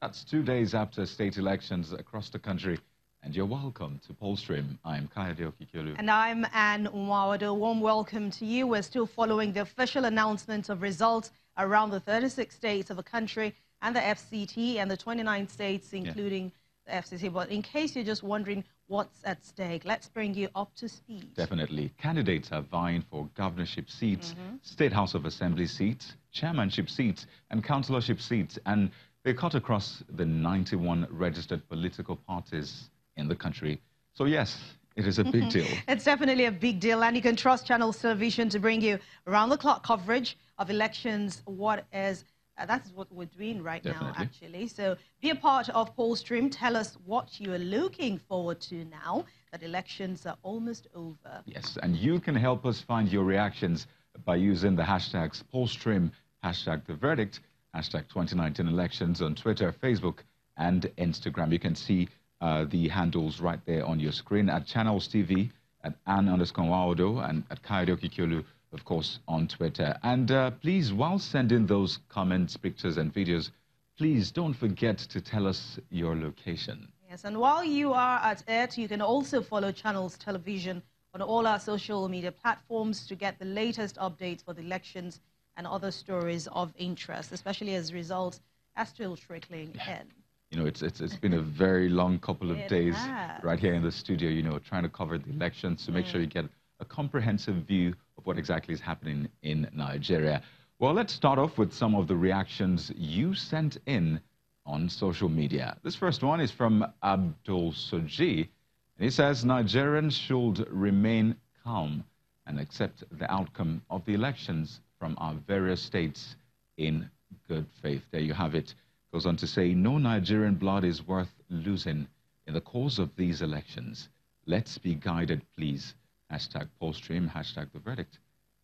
That's 2 days after state elections across the country. And you're welcome to Pollstream. I'm Kayode Okikolu. And I'm Anne Nwawado. Warm welcome to you. We're still following the official announcement of results around the 36 states of the country and the FCT and the 29 states, including the FCT. But in case you're just wondering what's at stake, let's bring you up to speed. Definitely. Candidates are vying for governorship seats, State House of Assembly seats, chairmanship seats, and councillorship seats. And they cut across the 91 registered political parties in the country. So yes, it is a big deal. It's definitely a big deal, and you can trust Channels Television to bring you around-the-clock coverage of elections. That's what we're doing right now, actually. So be a part of Pollstream. Tell us what you are looking forward to now that elections are almost over. Yes, and you can help us find your reactions by using the hashtags Pollstream, #TheVerdict, #2019 elections on Twitter, Facebook, and Instagram. You can see the handles right there on your screen at Channels TV, at Anne_Nwawado, and at Kayode Okikolu, of course, on Twitter. And please, while sending those comments, pictures, and videos, please don't forget to tell us your location. Yes, and while you are at it, you can also follow Channels Television on all our social media platforms to get the latest updates for the elections and other stories of interest, especially as results are still trickling in. You know, it's been a very long couple of days right here in the studio, you know, trying to cover the elections to make sure you get a comprehensive view of what exactly is happening in Nigeria. Well, let's start off with some of the reactions you sent in on social media. This first one is from Abdul Soji, and he says Nigerians should remain calm and accept the outcome of the elections from our various states in good faith. There you have it. Goes on to say, no Nigerian blood is worth losing in the course of these elections. Let's be guided, please. #Pollstream, #TheVerdict,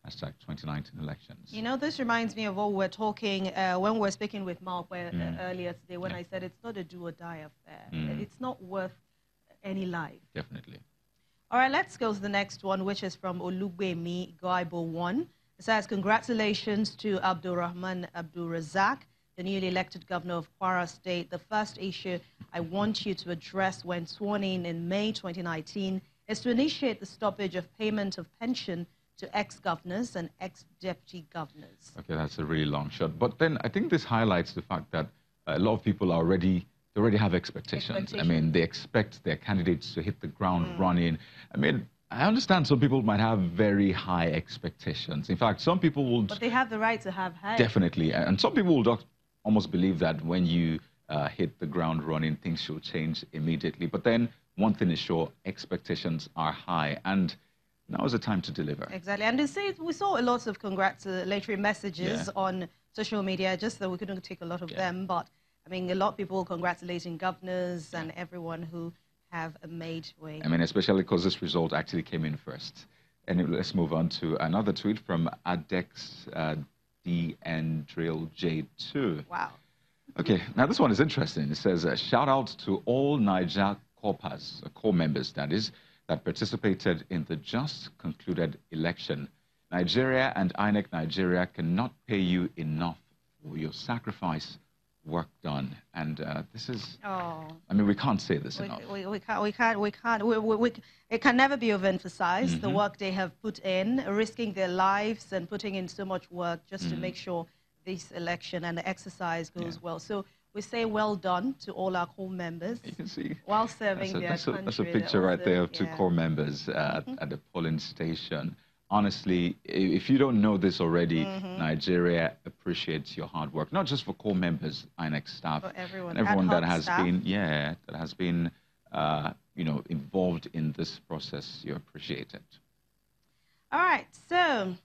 #2019 elections. You know, this reminds me of what we were talking when we were speaking with Mark earlier today, when I said it's not a do or die affair. It's not worth any life. Definitely. All right, let's go to the next one, which is from Olugbemi Goibo1. It says, congratulations to Abdulrahman Abdulrazak, the newly elected governor of Kwara State. The first issue I want you to address when sworn in May 2019 is to initiate the stoppage of payment of pension to ex-governors and ex-deputy governors. Okay, that's a really long shot. But then I think this highlights the fact that a lot of people are already have expectations. I mean, they expect their candidates to hit the ground running. I mean, I understand some people might have very high expectations. In fact, some people will... But they have the right to have high. Definitely. And some people will almost believe that when you hit the ground running, things should change immediately. But then one thing is sure, expectations are high, and now is the time to deliver. Exactly. And we saw a lot of congratulatory messages on social media, just that we couldn't take a lot of them. But, I mean, a lot of people congratulating governors and everyone who have made way. I mean, especially because this result actually came in first. And let's move on to another tweet from Adex DN Drill J2. Wow. Okay, now this one is interesting. It says, shout out to all Niger core members, that is, that participated in the just concluded election. Nigeria and INEC Nigeria cannot pay you enough for your sacrifice, work done. And this is, I mean, we can't say this enough. It can never be overemphasized, the work they have put in, risking their lives and putting in so much work just to make sure this election and the exercise goes well. So we say well done to all our core members. You can see. While serving their country. That's a picture right there of two core members at the polling station. Honestly, if you don't know this already, Nigeria appreciates your hard work, not just for core members, INEC staff, for everyone that has been, you know, involved in this process. You appreciate it. All right. So,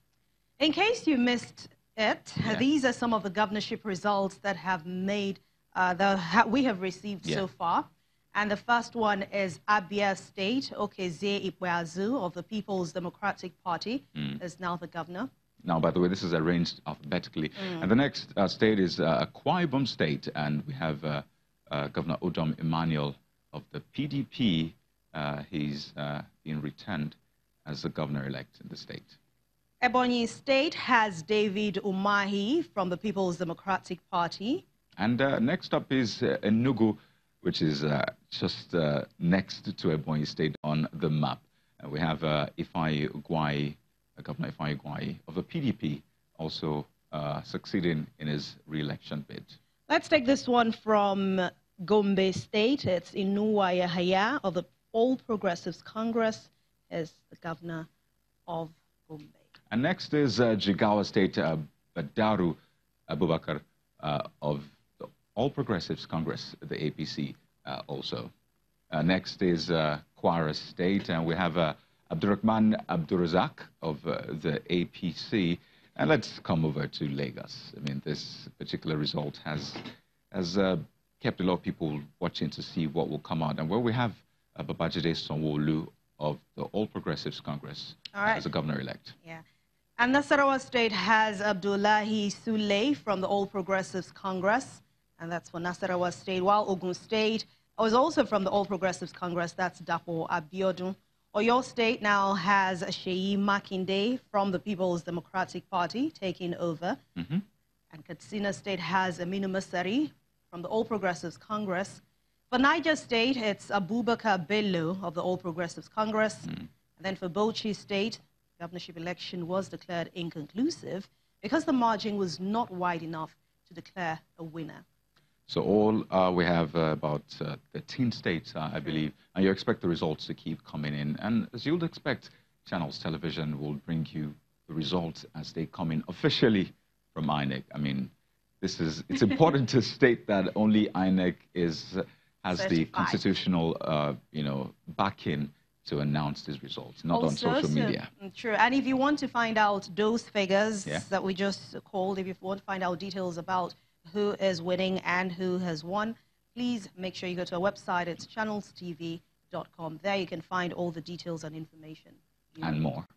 in case you missed it, these are some of the governorship results that have made we have received so far. And the first one is Abia State. Okezie Ikpeazu of the People's Democratic Party is now the governor. Now, by the way, this is arranged alphabetically. And the next state is Akwa Ibom State, and we have Governor Odom Emmanuel of the PDP. He's been returned as the governor-elect in the state. Ebonyi State has David Umahi from the People's Democratic Party. And next up is Enugu, which is just next to Ebonyi State on the map. We have Ifeanyi Ugwuanyi, Governor Ifeanyi Ugwuanyi of the PDP, also succeeding in his re-election bid. Let's take this one from Gombe State. It's Inuwa Yahaya of the All Progressives Congress as the governor of Gombe. And next is Jigawa State, Badaru Abubakar of the All Progressives Congress, the APC also. Next is Kwara State, and we have Abdurrahman Abdurazak of the APC. And let's come over to Lagos. I mean, this particular result has kept a lot of people watching to see what will come out. And where we have Babajide Sanwo-Olu of the All Progressives Congress as a governor-elect. Yeah. And Nasarawa State has Abdullahi Sule from the All Progressives Congress, and that's for Nasarawa State, while Ogun State was also from the All Progressives Congress, that's Dapo Abiodun. Oyo State now has Sheyi Makinde from the People's Democratic Party taking over. And Katsina State has Aminu Masari from the All Progressives Congress. For Niger State, it's Abubakar Bello of the All Progressives Congress. And then for Bauchi State, governorship election was declared inconclusive because the margin was not wide enough to declare a winner. So all we have about 13 states, I believe, and you expect the results to keep coming in. And as you'd expect, Channels Television will bring you the results as they come in officially from INEC. I mean, it's important to state that only INEC has the constitutional, backing to announce these results, not on social media. True. And if you want to find out those figures that we just called, if you want to find out details about who is winning and who has won, please make sure you go to our website. It's channelstv.com. There you can find all the details and information. And more.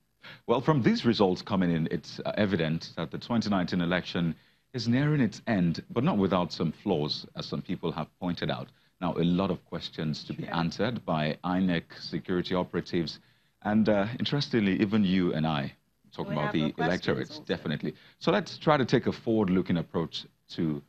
Well, from these results coming in, it's evident that the 2019 election is nearing its end, but not without some flaws, as some people have pointed out. Now, a lot of questions to be answered by INEC security operatives. And interestingly, even you and I talking about the electorate, definitely. So let's try to take a forward-looking approach to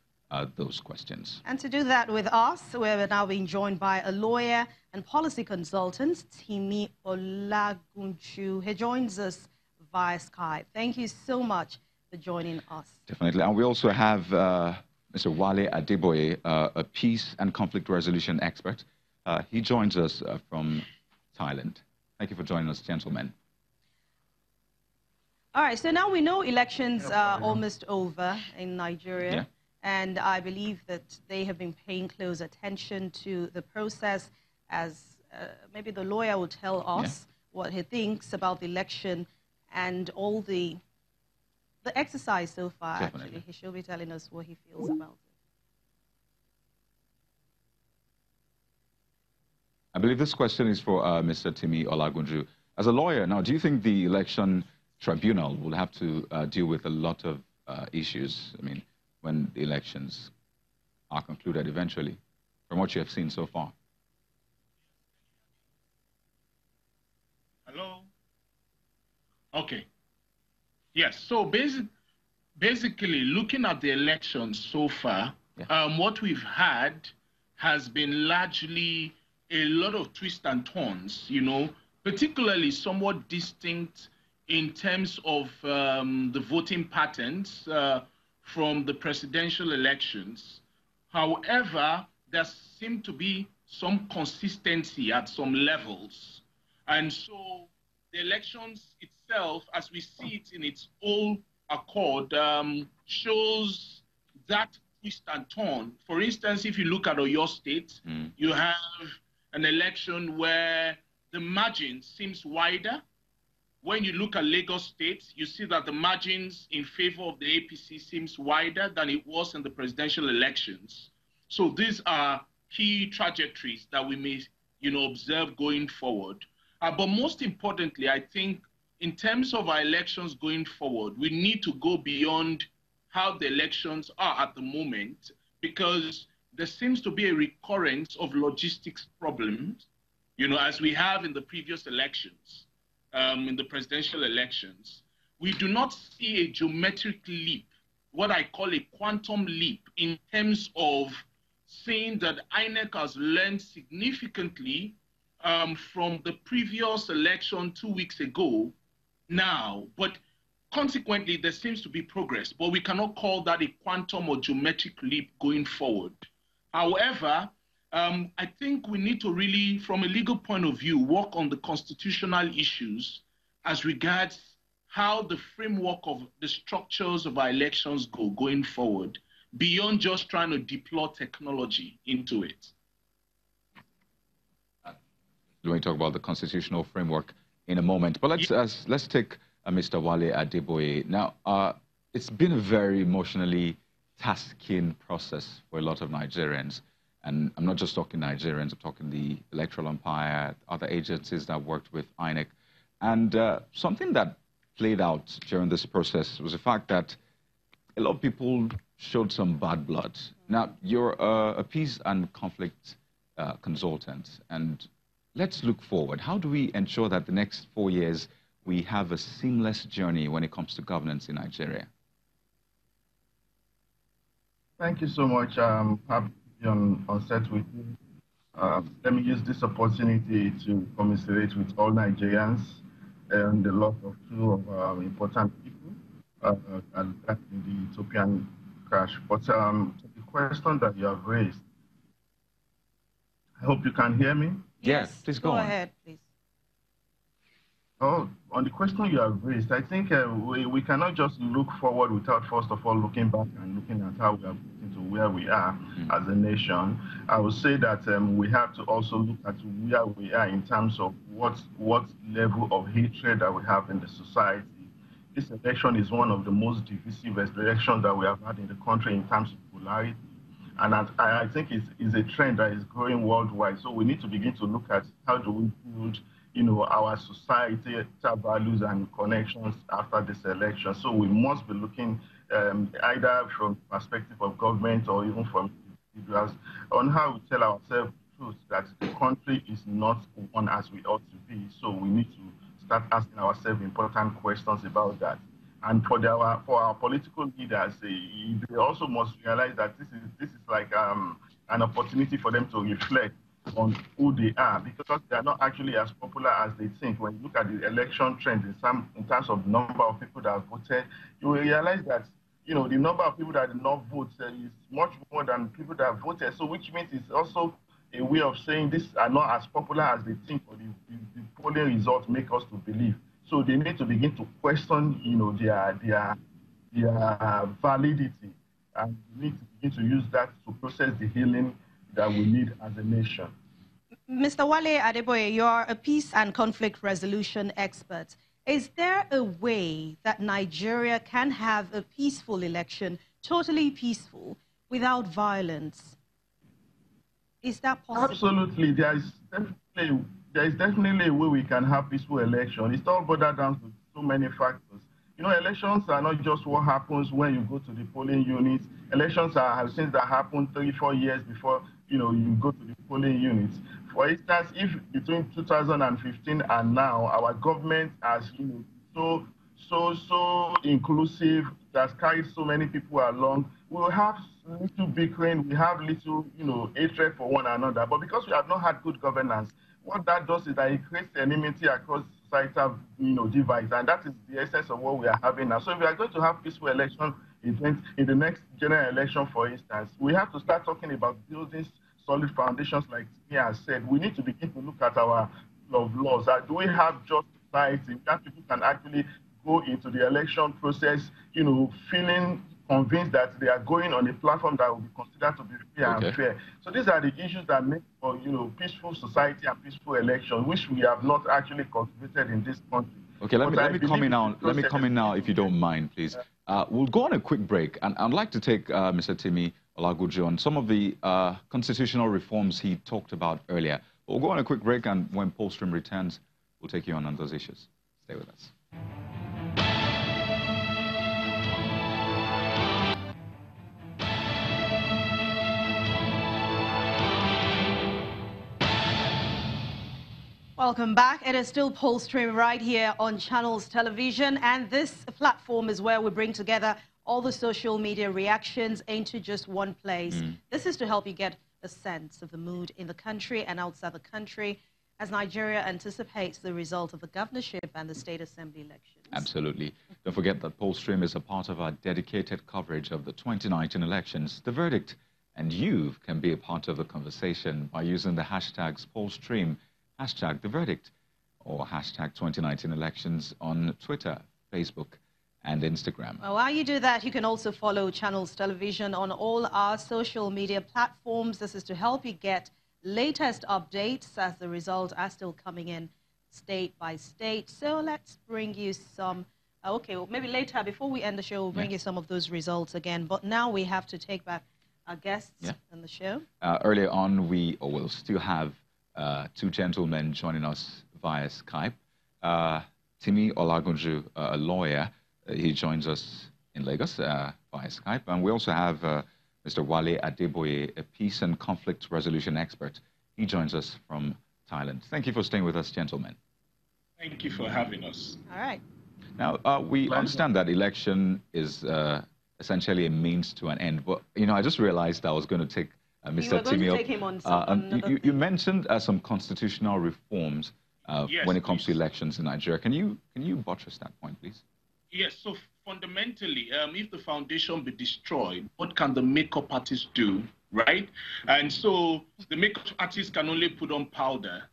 those questions. And to do that with us, we're now being joined by a lawyer and policy consultant, Timi Olagunju. He joins us via Skype. Thank you so much for joining us. Definitely. And we also have Mr. Wale Adeboye, a peace and conflict resolution expert. He joins us from Thailand. Thank you for joining us, gentlemen. All right, so now we know elections are almost over in Nigeria, and I believe that they have been paying close attention to the process, as maybe the lawyer will tell us what he thinks about the election and all the exercise so far. Actually, he should be telling us what he feels about it. I believe this question is for Mr. Timi Olagunju. As a lawyer, now, do you think the election tribunal will have to deal with a lot of issues, I mean, when the elections are concluded eventually, from what you have seen so far? Hello? Okay. Yes, so basically, looking at the elections so far, what we've had has been largely a lot of twists and turns, particularly somewhat distinct in terms of the voting patterns from the presidential elections. However, there seemed to be some consistency at some levels. And so the elections itself, as we see it in its whole accord, shows that twist and turn. For instance, if you look at Oyo State, you have an election where the margin seems wider. When you look at Lagos State, you see that the margins in favor of the APC seems wider than it was in the presidential elections. So these are key trajectories that we may, observe going forward. But most importantly, I think in terms of our elections going forward, we need to go beyond how the elections are at the moment, because there seems to be a recurrence of logistics problems, as we have in the previous elections. In the presidential elections, we do not see a geometric leap what I call a quantum leap in terms of saying that INEC has learned significantly from the previous election 2 weeks ago now. But consequently, there seems to be progress, but we cannot call that a quantum or geometric leap going forward. However, I think we need to really, from a legal point of view, work on the constitutional issues as regards how the framework of the structures of our elections go going forward, beyond just trying to deploy technology into it. We're going to talk about the constitutional framework in a moment, but let's take Mr. Wale Adeboye. Now, it's been a very emotionally tasking process for a lot of Nigerians. And I'm not just talking Nigerians, I'm talking the electoral umpire, other agencies that worked with INEC. And something that played out during this process was the fact that a lot of people showed some bad blood. Now, you're a peace and conflict consultant, and let's look forward. How do we ensure that the next 4 years we have a seamless journey when it comes to governance in Nigeria? Thank you so much. Happy to be on set with you. Let me use this opportunity to commiserate with all Nigerians and the loss of two of our important people in the Ethiopian crash. But to the question that you have raised, I hope you can hear me. Yes, please go on. Ahead, please. Oh, on the question you have raised, I think we cannot just look forward without first of all looking back and looking at how we have gotten to where we are as a nation. I would say that we have to also look at where we are in terms of what level of hatred that we have in the society. This election is one of the most divisive elections that we have had in the country in terms of polarity. And I think it's a trend that is growing worldwide. So we need to begin to look at how do we build our society values and connections after this election. So we must be looking either from the perspective of government or even from individuals on how we tell ourselves the truth that the country is not one as we ought to be. So we need to start asking ourselves important questions about that. And for our political leaders, they also must realize that this is like an opportunity for them to reflect on who they are, because they are not actually as popular as they think. When you look at the election trends in terms of number of people that have voted, you will realize that the number of people that did not vote is much more than people that have voted. So which means it's also a way of saying these are not as popular as they think, or the polling results make us to believe. So they need to begin to question, their validity, and we need to begin to use that to process the healing that we need as a nation. Mr. Wale Adeboye, you're a peace and conflict resolution expert. Is there a way that Nigeria can have a peaceful election, totally peaceful, without violence? Is that possible? Absolutely. There is definitely a way we can have peaceful election. It's all boiled down to so many factors. Elections are not just what happens when you go to the polling units. Elections are things that happen 3-4 years before you go to the polling units. For instance, if between 2015 and now our government has so inclusive, it has carried so many people along, we will have little bickering, we have little hatred for one another. But because we have not had good governance, what that does is that it creates enmity across societal divides, and that is the essence of what we are having now. So if we are going to have peaceful election events in the next general election, for instance, we have to start talking about building solid foundations, like Tia has said. We need to begin to look at our laws. Do we have just society that people can actually go into the election process, feeling convinced that they are going on a platform that will be considered to be fair and fair. So these are the issues that make for peaceful society and peaceful election, which we have not actually cultivated in this country. Okay, let me come in now, if you don't mind, please. We'll go on a quick break, and I'd like to take Mr. Timi Olaguju on some of the constitutional reforms he talked about earlier. We'll go on a quick break, and when Polstrom returns, we'll take you on those issues. Stay with us. Welcome back. It is still Polstream right here on Channels Television, and this platform is where we bring together all the social media reactions into just one place. This is to help you get a sense of the mood in the country and outside the country as Nigeria anticipates the result of the governorship and the state assembly elections. Absolutely. Don't forget that Pollstream is a part of our dedicated coverage of the 2019 elections, the verdict, and you can be a part of the conversation by using the hashtags Pollstream, hashtag the verdict, or hashtag 2019 elections on Twitter, Facebook, and Instagram. Well, while you do that, you can also follow Channels Television on all our social media platforms. This is to help you get latest updates as the results are still coming in state by state. So let's bring you some, okay, well, maybe later before we end the show, we'll bring you some of those results again. But now we have to take back our guests on the show. Earlier on, we will still have two gentlemen joining us via Skype. Timi Olagunju, a lawyer, he joins us in Lagos via Skype. And we also have Mr. Wale Adeboye, a peace and conflict resolution expert. He joins us from Thailand. Thank you for staying with us, gentlemen. Thank you for having us. All right. Now, we understand that election is essentially a means to an end. But, you know, I just realized I was going to take Mr. Timi take him on you mentioned some constitutional reforms when it comes to elections in Nigeria. Can you buttress that point, please? Yes, so fundamentally, if the foundation be destroyed, what can the makeup artist do, right? And so the makeup artist can only put on powder,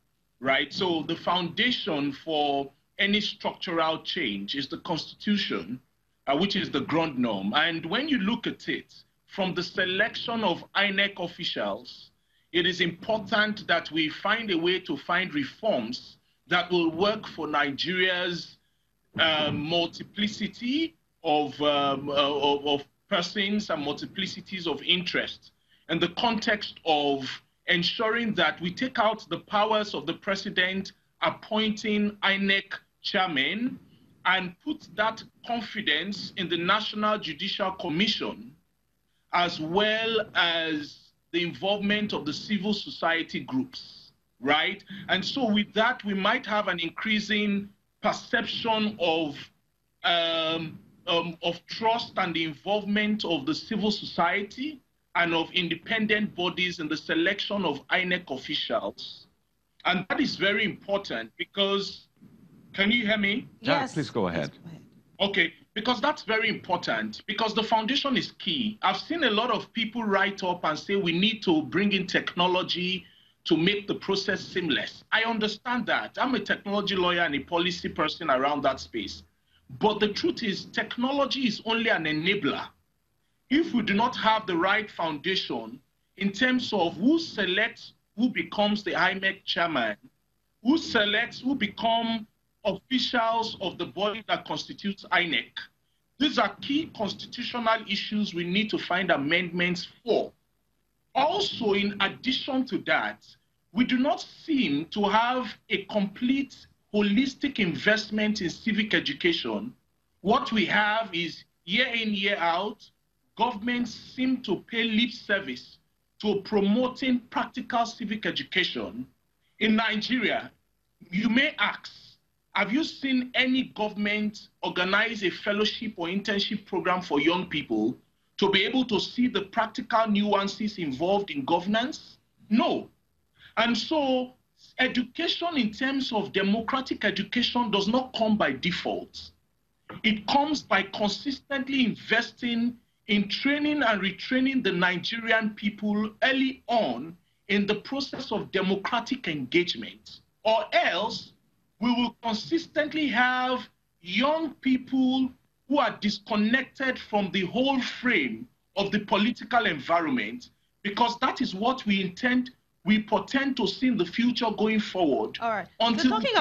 right? So the foundation for any structural change is the Constitution, which is the ground norm. And when you look at it, from the selection of INEC officials, it is important that we find a way to find reforms that will work for Nigeria's multiplicity of persons and multiplicities of interest, in the context of ensuring that we take out the powers of the president appointing INEC chairman and put that confidence in the National Judicial Commission, as well as the involvement of the civil society groups, right? And so with that, we might have an increasing perception of trust and the involvement of the civil society and of independent bodies in the selection of INEC officials. And that is very important because, can you hear me? Yes. Please go ahead. Okay, because that's very important, because the foundation is key. I've seen a lot of people write up and say we need to bring in technology to make the process seamless. I understand that. I'm a technology lawyer and a policy person around that space. But the truth is, technology is only an enabler. If we do not have the right foundation in terms of who selects who becomes the INEC chairman, who selects who become officials of the body that constitutes INEC, these are key constitutional issues we need to find amendments for. Also, in addition to that, we do not seem to have a complete holistic investment in civic education. What we have is year in, year out, governments seem to pay lip service to promoting practical civic education. In Nigeria, you may ask, have you seen any government organize a fellowship or internship program for young people to be able to see the practical nuances involved in governance? No. And so education in terms of democratic education does not come by default. It comes by consistently investing in training and retraining the Nigerian people early on in the process of democratic engagement. Or else, we will consistently have young people who are disconnected from the whole frame of the political environment, because that is what we portend to see in the future going forward. All right. So talking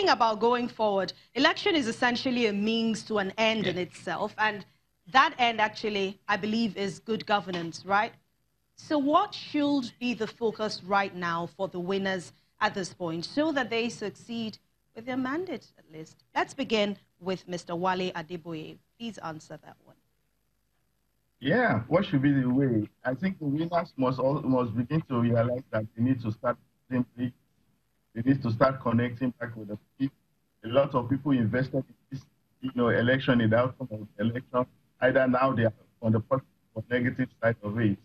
about going forward, election is essentially a means to an end in itself, and that end actually, I believe, is good governance, right? So what should be the focus right now for the winners at this point so that they succeed with their mandate, at least? Let's begin with Mr. Wale Adeboye. Please answer that one. Yeah, what should be the way? I think the winners must begin to realize that they need to start simply. They need to start connecting back with the people. A lot of people invested in this election, in the outcome of the election. Either now they are on the positive or negative side of it.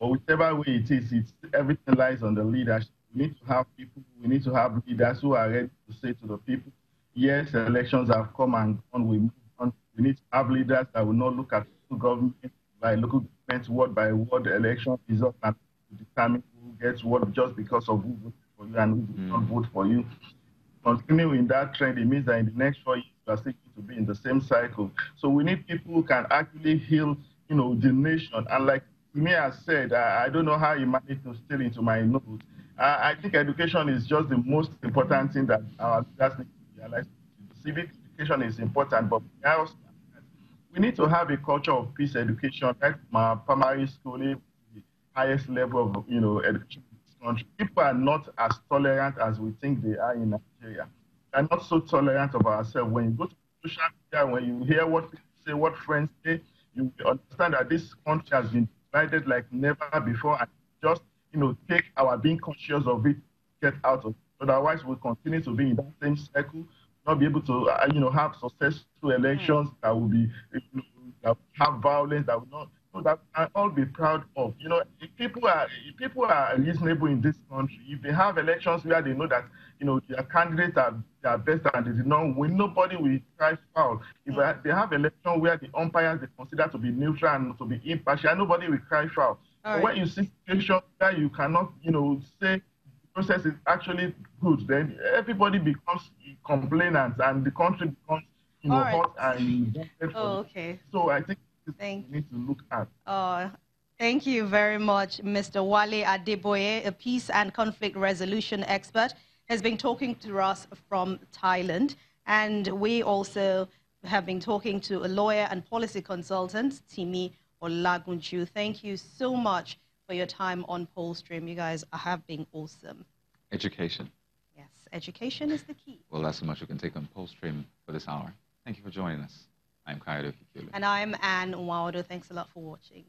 But whichever way it is, everything lies on the leadership. We need to have people, we need to have leaders who are ready to say to the people, yes, elections have come and gone, we move on. We need to have leaders that will not look at local government word by word election results and determine who gets what just because of who voted for you and who did not vote for you. Continuing that trend, it means that in the next 4 years, we are still going to be in the same cycle. So we need people who can actually heal, the nation. And like me has said, I don't know how he managed to steal into my notes. I think education is just the most important thing that our leaders need to realize. Civic education is important, but we need to have a culture of peace education, right from our primary schooling, the highest level of education in this country. People are not as tolerant as we think they are in Nigeria. They are not so tolerant of ourselves. When you go to social media, when you hear what people say, what friends say, you understand that this country has been divided like never before, and just take our being conscious of it, get out of it. Otherwise, we'll continue to be in that same cycle, not be able to, have successful elections that will be, that will have violence, that will not, that can all be proud of. If people are reasonable in this country, if they have elections where they know that, their candidates are their best and they did not win, nobody will cry foul. If they have elections where the umpires they consider to be neutral and to be impartial, nobody will cry foul. But when you see situations where you cannot, say process is actually good, then everybody becomes complainant and the country becomes, hot and okay. So I think we need to look at. Thank you very much, Mr. Wale Adeboye, a peace and conflict resolution expert, has been talking to us from Thailand. And we also have been talking to a lawyer and policy consultant, Timi Olagunju. Thank you so much for your time on Polstream. You guys have been awesome. Education. Yes, education is the key. Well, that's so much we can take on Polstream for this hour. Thank you for joining us. I'm Kayode Kikule. And I'm Anne Nwaudo. Thanks a lot for watching.